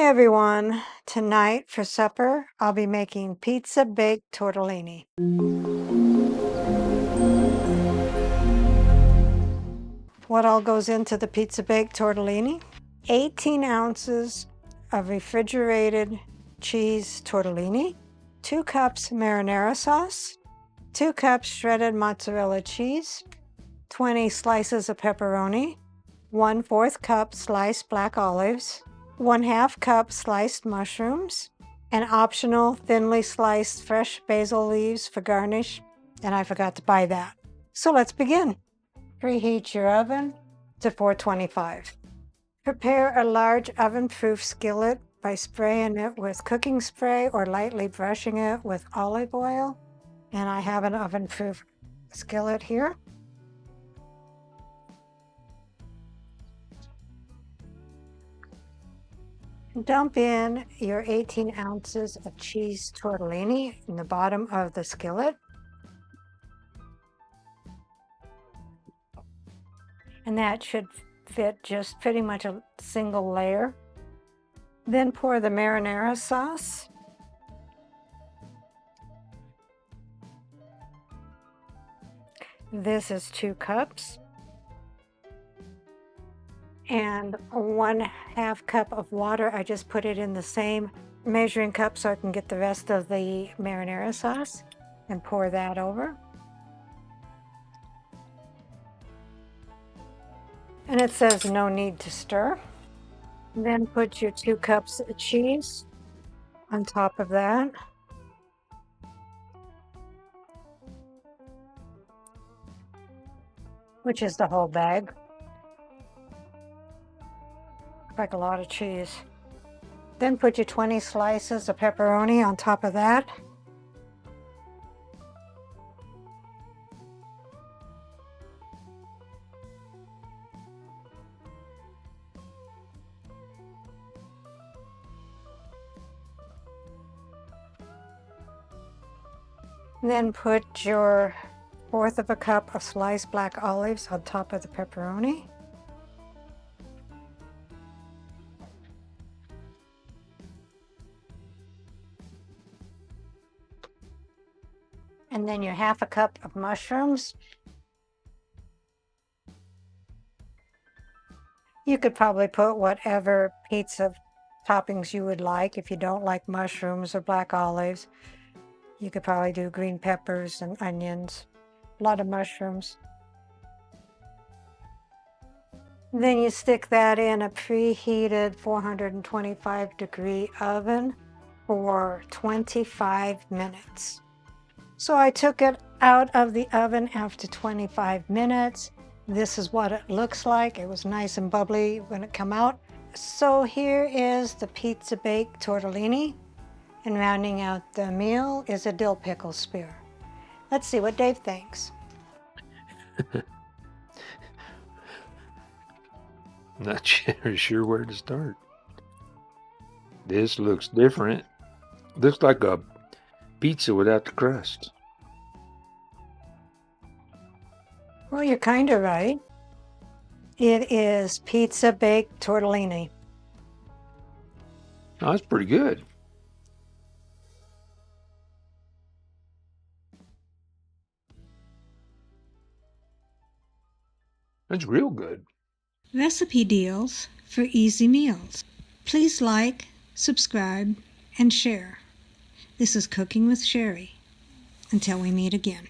Hi everyone. Tonight for supper, I'll be making pizza baked tortellini. What all goes into the pizza baked tortellini? 18 ounces of refrigerated cheese tortellini, 2 cups marinara sauce, 2 cups shredded mozzarella cheese, 20 slices of pepperoni, 1/4 cup sliced black olives, 1/2 cup sliced mushrooms, and optional thinly sliced fresh basil leaves for garnish, and I forgot to buy that. So let's begin. Preheat your oven to 425. Prepare a large oven-proof skillet by spraying it with cooking spray or lightly brushing it with olive oil. And I have an oven-proof skillet here. Dump in your 18 ounces of cheese tortellini in the bottom of the skillet. And that should fit just pretty much a single layer. Then pour the marinara sauce. This is 2 cups. And 1/2 cup of water. I just put it in the same measuring cup so I can get the rest of the marinara sauce and pour that over. And it says no need to stir. Then put your 2 cups of cheese on top of that. Which is the whole bag. Like a lot of cheese. Then put your 20 slices of pepperoni on top of that. Then put your 1/4 cup of sliced black olives on top of the pepperoni. And then your 1/2 cup of mushrooms. You could probably put whatever pizza toppings you would like. If you don't like mushrooms or black olives, you could probably do green peppers and onions, a lot of mushrooms. Then you stick that in a preheated 425-degree oven for 25 minutes. So I took it out of the oven after 25 minutes. This is what it looks like. It was nice and bubbly when it came out. So here is the pizza baked tortellini. And rounding out the meal is a dill pickle spear. Let's see what Dave thinks. Not sure where to start. This looks different. Looks like a pizza without the crust. Well, you're kind of right. It is pizza baked tortellini. Oh, that's pretty good. That's real good. Recipe deals for easy meals. Please like, subscribe, and share. This is Cooking with Sherry. Until we meet again.